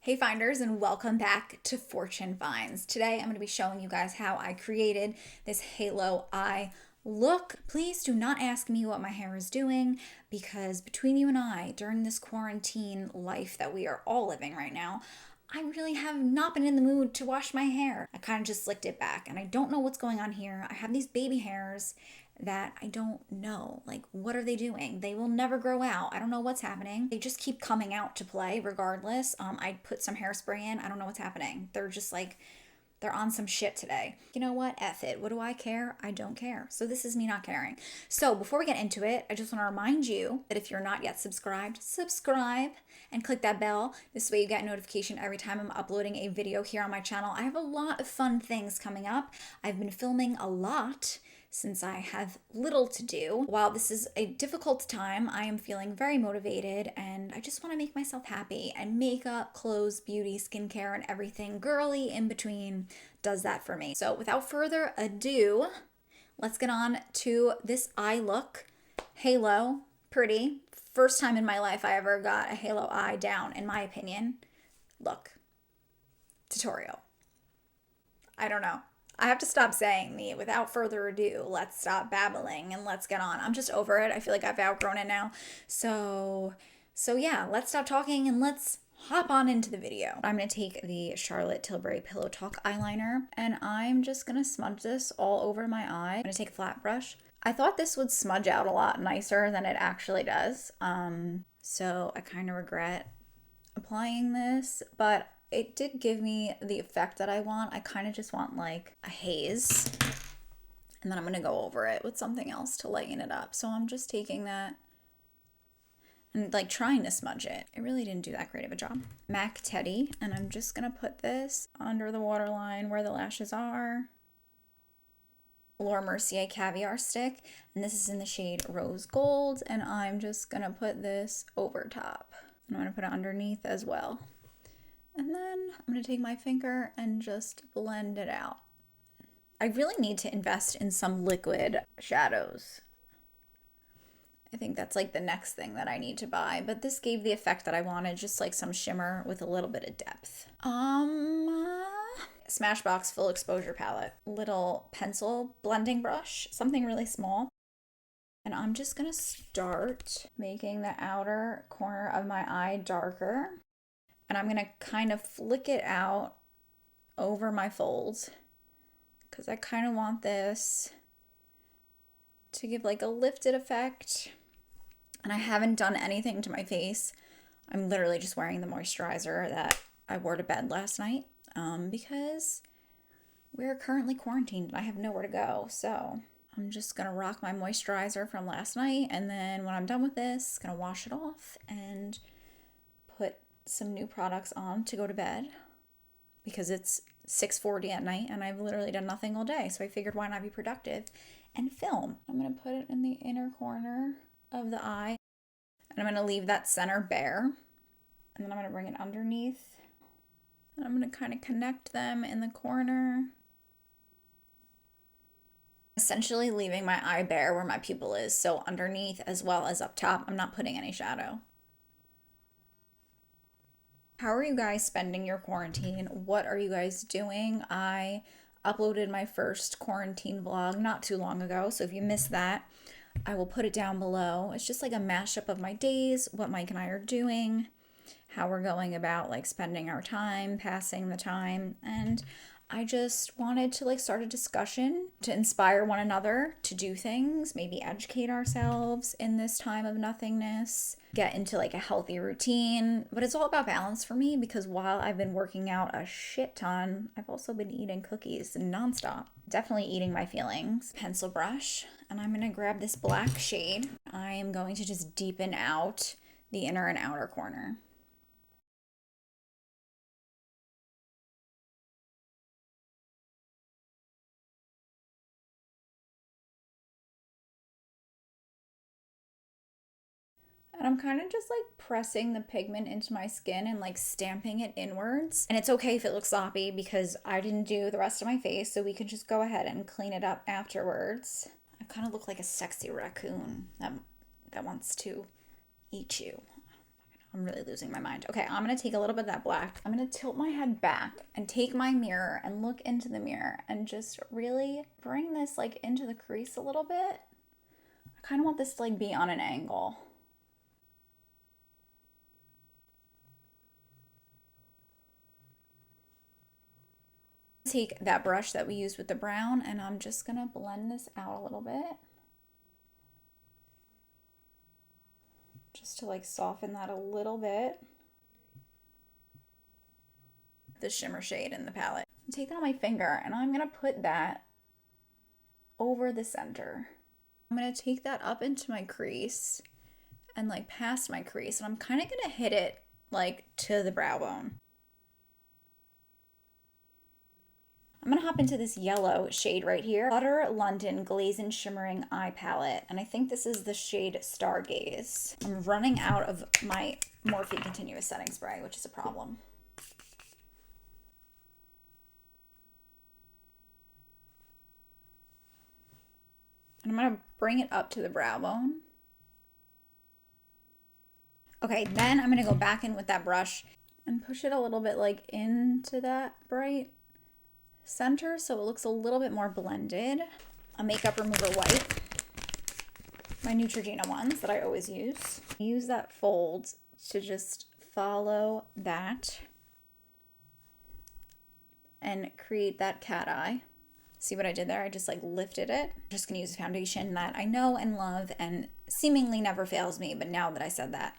Hey finders, and welcome back to Fortune Finds. Today I'm going to be showing you guys how I created this halo eye look. Please do not ask me what my hair is doing, because between you and I, during this quarantine life that we are all living right now, I really have not been in the mood to wash my hair. I kind of just slicked it back and I don't know what's going on here. I have these baby hairs that I don't know. Like, what are they doing? They will never grow out. I don't know what's happening. They just keep coming out to play regardless. I put some hairspray in. I don't know what's happening. They're just like, they're on some shit today. You know what? F it. What do I care? I don't care. So this is me not caring. So before we get into it, I just want to remind you that if you're not yet subscribed, subscribe and click that bell. This way you get notification every time I'm uploading a video here on my channel. I have a lot of fun things coming up. I've been filming a lot since I have little to do. While this is a difficult time, I am feeling very motivated and I just want to make myself happy, and makeup, clothes, beauty, skincare, and everything girly in between does that for me. So without further ado, let's get on to this eye look. Halo, pretty. First time in my life I ever got a halo eye down, in my opinion. Look. Tutorial. I don't know. I have to stop saying the without further ado, let's stop babbling and let's get on. I'm just over it. I feel like I've outgrown it now. So yeah, let's stop talking and let's hop on into the video. I'm going to take the Charlotte Tilbury Pillow Talk eyeliner and I'm just going to smudge this all over my eye. I'm going to take a flat brush. I thought this would smudge out a lot nicer than it actually does. So I kind of regret applying this, but it did give me the effect that I want. I kind of just want like a haze, and then I'm going to go over it with something else to lighten it up. So I'm just taking that and like trying to smudge it. It really didn't do that great of a job. MAC Teddy, and I'm just going to put this under the waterline where the lashes are. Laura Mercier Caviar Stick, and this is in the shade Rose Gold, and I'm just going to put this over top. And I'm going to put it underneath as well. And then I'm going to take my finger and just blend it out. I really need to invest in some liquid shadows. I think that's like the next thing that I need to buy, but this gave the effect that I wanted, just like some shimmer with a little bit of depth. Smashbox Full Exposure Palette. Little pencil blending brush, something really small. And I'm just going to start making the outer corner of my eye darker. And I'm going to kind of flick it out over my folds because I kind of want this to give like a lifted effect. And I haven't done anything to my face. I'm literally just wearing the moisturizer that I wore to bed last night because we're currently quarantined and I have nowhere to go. So I'm just going to rock my moisturizer from last night. And then when I'm done with this, going to wash it off and put some new products on to go to bed because it's 6:40 at night and I've literally done nothing all day. So I figured, why not be productive and film? I'm going to put it in the inner corner of the eye and I'm going to leave that center bare. And then I'm going to bring it underneath and I'm going to kind of connect them in the corner. Essentially leaving my eye bare where my pupil is. So underneath as well as up top, I'm not putting any shadow. How are you guys spending your quarantine? What are you guys doing? I uploaded my first quarantine vlog not too long ago, so if you missed that, I will put it down below. It's just like a mashup of my days, what Mike and I are doing, how we're going about like spending our time, passing the time, and I just wanted to like start a discussion to inspire one another to do things, maybe educate ourselves in this time of nothingness, get into like a healthy routine. But it's all about balance for me because while I've been working out a shit ton, I've also been eating cookies nonstop. Definitely eating my feelings. Pencil brush, and I'm gonna grab this black shade. I am going to just deepen out the inner and outer corner. And I'm kind of just like pressing the pigment into my skin and like stamping it inwards. And it's okay if it looks sloppy because I didn't do the rest of my face, so we can just go ahead and clean it up afterwards. I kind of look like a sexy raccoon that wants to eat you. I'm really losing my mind. Okay, I'm gonna take a little bit of that black. I'm gonna tilt my head back and take my mirror and look into the mirror and just really bring this like into the crease a little bit. I kind of want this to like be on an angle. Take that brush that we used with the brown and I'm just gonna blend this out a little bit. Just to like soften that a little bit. The shimmer shade in the palette. Take that on my finger and I'm gonna put that over the center. I'm gonna take that up into my crease and like past my crease, and I'm kind of gonna hit it like to the brow bone. I'm gonna hop into this yellow shade right here, Butter London Glaze and Shimmering Eye Palette, and I think this is the shade Stargaze. I'm running out of my Morphe Continuous Setting Spray, which is a problem. And I'm gonna bring it up to the brow bone. Okay, then I'm gonna go back in with that brush and push it a little bit like into that bright center so it looks a little bit more blended. A makeup remover wipe, my Neutrogena ones that I always use. Use that fold to just follow that and create that cat eye. See what I did there? I just like lifted it. I'm just gonna use a foundation that I know and love and seemingly never fails me, but now that I said that,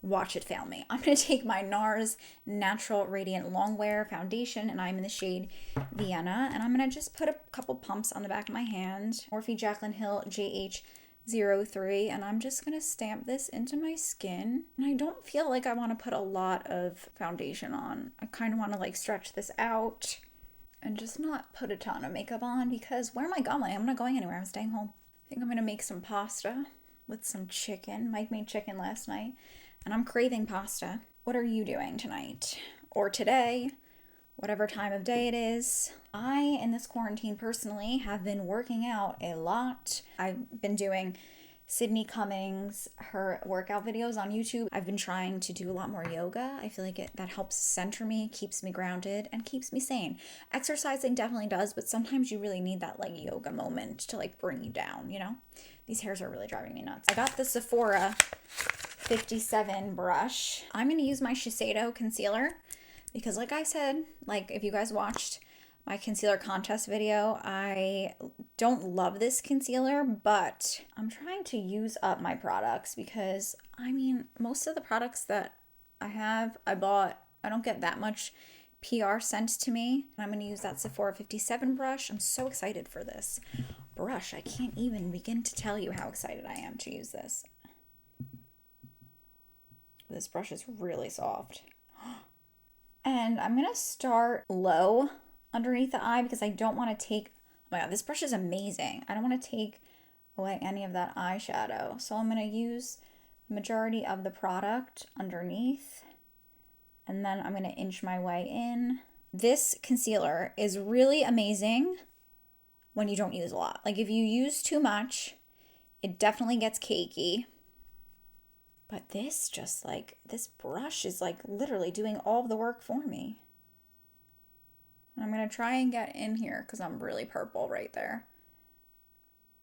watch it fail me. I'm gonna take my NARS Natural Radiant Longwear foundation, and I'm in the shade Vienna, and I'm gonna just put a couple pumps on the back of my hand. Morphe Jaclyn Hill JH03, and I'm just gonna stamp this into my skin. And I don't feel like I wanna put a lot of foundation on. I kinda wanna like stretch this out and just not put a ton of makeup on, because where am I going? I'm not going anywhere, I'm staying home. I think I'm gonna make some pasta with some chicken. Mike made chicken last night. And I'm craving pasta. What are you doing tonight? Or today? Whatever time of day it is. I, in this quarantine personally, have been working out a lot. I've been doing Sydney Cummings, her workout videos on YouTube. I've been trying to do a lot more yoga. I feel like that helps center me, keeps me grounded, and keeps me sane. Exercising definitely does, but sometimes you really need that like yoga moment to like bring you down, you know? These hairs are really driving me nuts. I got the Sephora 57 brush. I'm going to use my Shiseido concealer because like I said, like if you guys watched my concealer contest video, I don't love this concealer, but I'm trying to use up my products because I mean, most of the products that I bought, I don't get that much PR sent to me. I'm going to use that Sephora 57 brush. I'm so excited for this brush. I can't even begin to tell you how excited I am to use this. This brush is really soft. And I'm going to start low underneath the eye because I don't want to take, oh my god, this brush is amazing. I don't want to take away any of that eyeshadow. So I'm going to use the majority of the product underneath. And then I'm going to inch my way in. This concealer is really amazing when you don't use a lot. Like if you use too much, it definitely gets cakey. But this this brush is like literally doing all of the work for me. And I'm going to try and get in here because I'm really purple right there.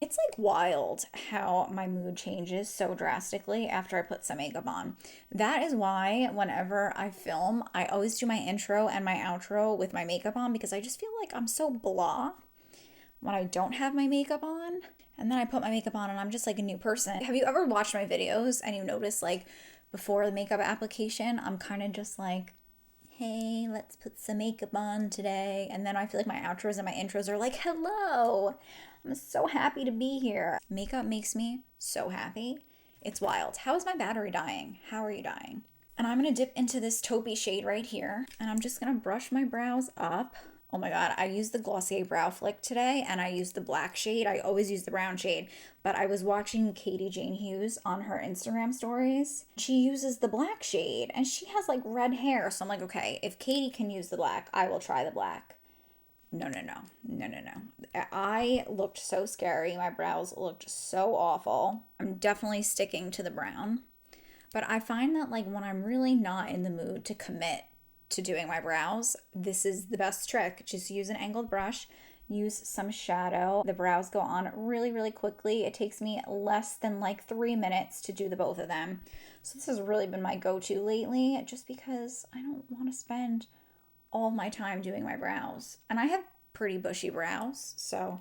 It's like wild how my mood changes so drastically after I put some makeup on. That is why whenever I film, I always do my intro and my outro with my makeup on because I just feel like I'm so blah when I don't have my makeup on. And then I put my makeup on and I'm just like a new person. Have you ever watched my videos and you notice like before the makeup application, I'm kind of just like, hey, let's put some makeup on today. And then I feel like my outros and my intros are like, hello, I'm so happy to be here. Makeup makes me so happy. It's wild. How is my battery dying? How are you dying? And I'm going to dip into this taupey shade right here. And I'm just going to brush my brows up. Oh my god, I used the Glossier Brow Flick today and I used the black shade. I always use the brown shade, but I was watching Katie Jane Hughes on her Instagram stories. She uses the black shade and she has like red hair. So I'm like, okay, if Katie can use the black, I will try the black. No. I looked so scary. My brows looked so awful. I'm definitely sticking to the brown. But I find that like when I'm really not in the mood to commit to doing my brows, this is the best trick. Just use an angled brush, use some shadow. The brows go on really, really quickly. It takes me less than like 3 minutes to do the both of them. So this has really been my go-to lately, just because I don't want to spend all my time doing my brows. And I have pretty bushy brows, so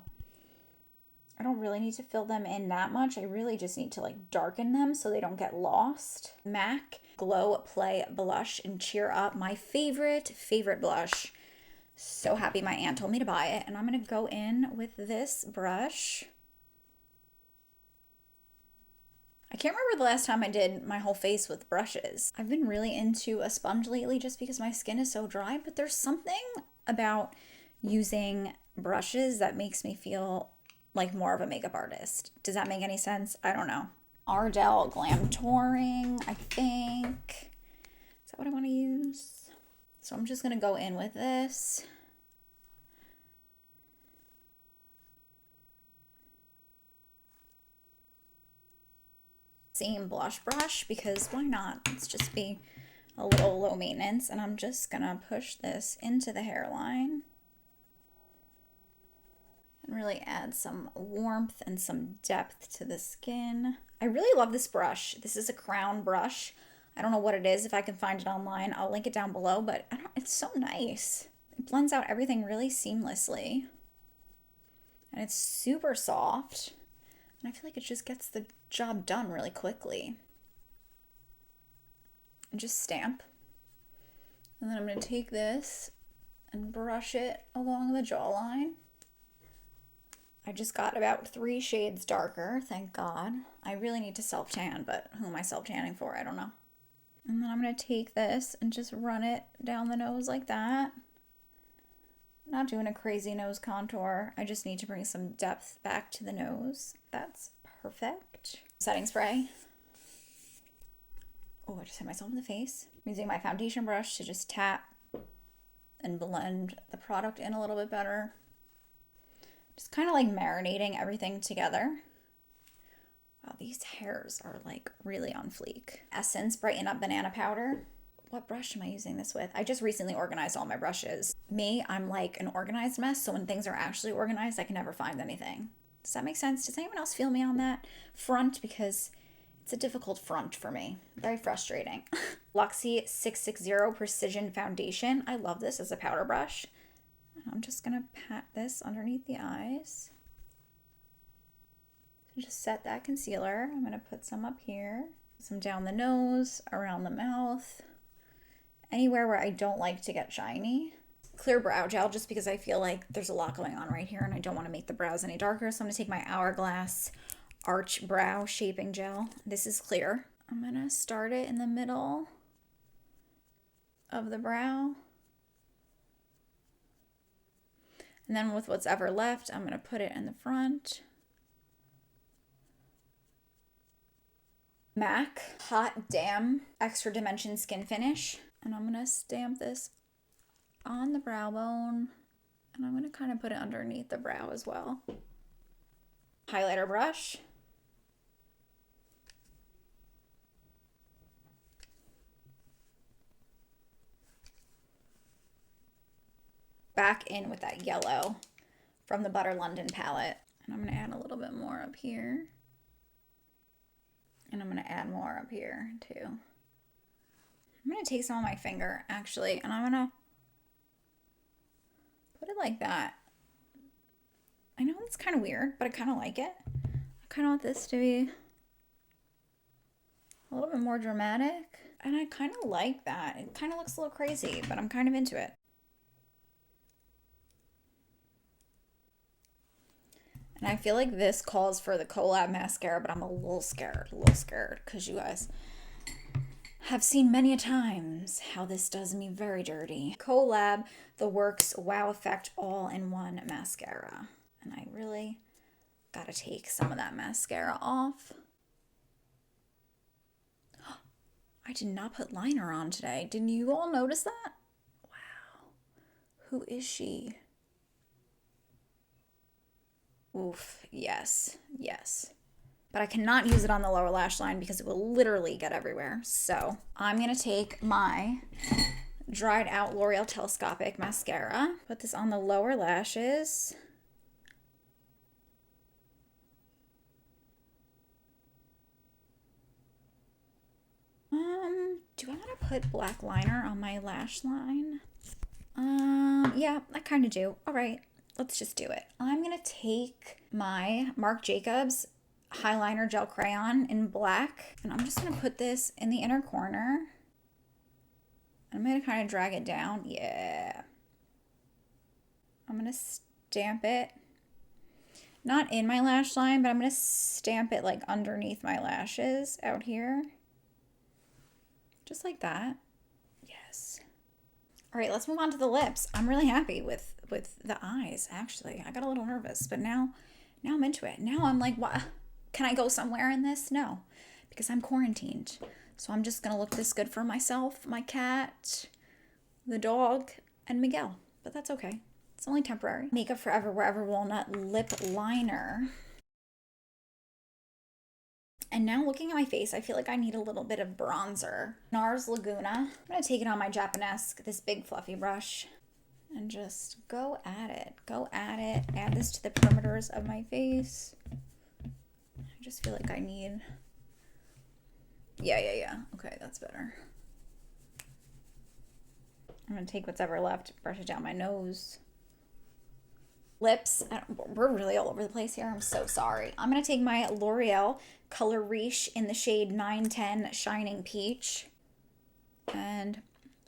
I don't really need to fill them in that much. I really just need to like darken them so they don't get lost. MAC Glow Play Blush in Cheer Up, my favorite blush. So happy my aunt told me to buy it. And I'm going to go in with this brush. I can't remember the last time I did my whole face with brushes. I've been really into a sponge lately just because my skin is so dry, but there's something about using brushes that makes me feel like more of a makeup artist. Does that make any sense? I don't know. Ardell Glamtouring, I think. Is that what I want to use? So I'm just going to go in with this. Same blush brush, because why not? Let's just be a little low maintenance. And I'm just going to push this into the hairline and really add some warmth and some depth to the skin. I really love this brush. This is a crown brush. I don't know what it is. If I can find it online, I'll link it down below, but it's so nice. It blends out everything really seamlessly. And it's super soft. And I feel like it just gets the job done really quickly. And just stamp. And then I'm going to take this and brush it along the jawline. I just got about 3 shades darker, thank God. I really need to self-tan, but who am I self-tanning for? I don't know. And then I'm going to take this and just run it down the nose like that. Not doing a crazy nose contour. I just need to bring some depth back to the nose. That's perfect. Setting spray. Oh, I just hit myself in the face. I'm using my foundation brush to just tap and blend the product in a little bit better. Just kind of like marinating everything together. Wow, these hairs are like really on fleek. Essence Brighten Up Banana Powder. What brush am I using this with? I just recently organized all my brushes. Me, I'm like an organized mess, so when things are actually organized, I can never find anything. Does that make sense? Does anyone else feel me on that front? Because it's a difficult front for me. Very frustrating. Luxie 660 Precision Foundation. I love this as a powder brush. I'm just going to pat this underneath the eyes. So just set that concealer. I'm going to put some up here, some down the nose, around the mouth, anywhere where I don't like to get shiny. Clear brow gel, just because I feel like there's a lot going on right here and I don't want to make the brows any darker. So I'm going to take my Hourglass Arch Brow Shaping Gel. This is clear. I'm going to start it in the middle of the brow. And then with what's ever left, I'm going to put it in the front. MAC Hot Damn Extra Dimension Skin Finish. And I'm going to stamp this on the brow bone. And I'm going to kind of put it underneath the brow as well. Highlighter brush. Back in with that yellow from the Butter London palette. And I'm going to add a little bit more up here. And I'm going to add more up here too. I'm going to take some on my finger actually, and I'm going to put it like that. I know it's kind of weird, but I kind of like it. I kind of want this to be a little bit more dramatic. And I kind of like that. It kind of looks a little crazy, but I'm kind of into it. And I feel like this calls for the collab mascara, but I'm a little scared because you guys have seen many a times how this does me very dirty. Collab, the Works Wow Effect All-in-One Mascara. And I really gotta take some of that mascara off. I did not put liner on today. Didn't you all notice that? Wow. Who is she? Oof, yes, yes. but I cannot use it on the lower lash line because it will literally get everywhere. So I'm gonna take my dried out L'Oreal Telescopic mascara, put this on the lower lashes. Do I want to put black liner on my lash line? Yeah, I kind of do. All right, let's just do it. I'm gonna take my Marc Jacobs highliner gel crayon in black, and I'm just gonna put this in the inner corner. I'm gonna kind of drag it down. Yeah. I'm gonna stamp it. Not in my lash line, but I'm gonna stamp it like underneath my lashes out here. Just like that. Yes. All right, let's move on to the lips. I'm really happy with the eyes, actually. I got a little nervous, but now I'm into it. Now I'm like, what? Can I go somewhere in this? No, because I'm quarantined. So I'm just gonna look this good for myself, my cat, the dog, and Miguel. But that's okay. It's only temporary. Makeup Forever Wherever Walnut lip liner. And now looking at my face, I feel like I need a little bit of bronzer. NARS Laguna. I'm gonna take it on my Japanesque, this big fluffy brush, and just go at it. Go at it. Add this to the perimeters of my face. I just feel like I need... Yeah. Okay, that's better. I'm gonna take what's ever left, brush it down my nose. Lips, we're really all over the place here. I'm so sorry. I'm gonna take my L'Oreal Color Riche in the shade 910 Shining Peach. And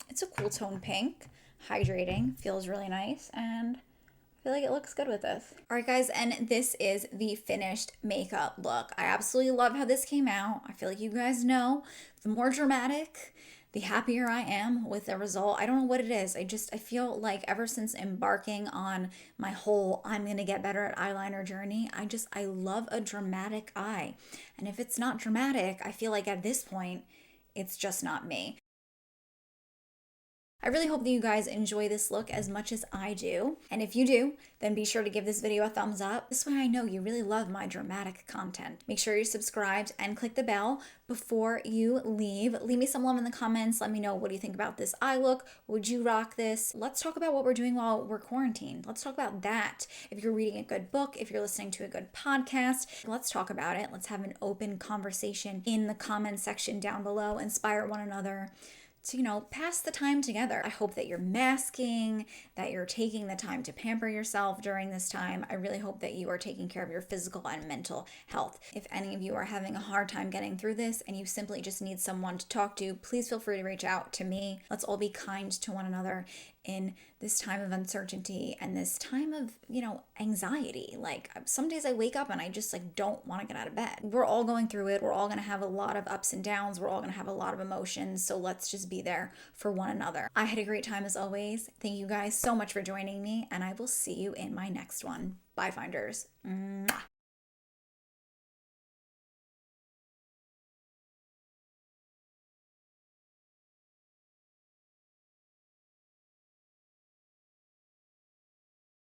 it's a cool tone pink, hydrating, feels really nice, and I feel like it looks good with this. All right, guys, and this is the finished makeup look. I absolutely love how this came out. I feel like you guys know, the more dramatic, the happier I am with the result. I don't know what it is. I feel like ever since embarking on my whole I'm gonna get better at eyeliner journey, I love a dramatic eye. And if it's not dramatic, I feel like at this point, it's just not me. I really hope that you guys enjoy this look as much as I do. And if you do, then be sure to give this video a thumbs up. This way I know you really love my dramatic content. Make sure you're subscribed and click the bell before you leave. Leave me some love in the comments. Let me know, what do you think about this eye look? Would you rock this? Let's talk about what we're doing while we're quarantined. Let's talk about that. If you're reading a good book, if you're listening to a good podcast, let's talk about it. Let's have an open conversation in the comment section down below. Inspire one another to, pass the time together. I hope that you're masking, that you're taking the time to pamper yourself during this time. I really hope that you are taking care of your physical and mental health. If any of you are having a hard time getting through this and you simply just need someone to talk to, please feel free to reach out to me. Let's all be kind to one another in this time of uncertainty and this time of, anxiety. Like, some days I wake up and I just don't want to get out of bed. We're all going through it. We're all going to have a lot of ups and downs. We're all going to have a lot of emotions. So let's just be there for one another. I had a great time as always. Thank you guys so much for joining me, and I will see you in my next one. Bye, Finders. Mwah.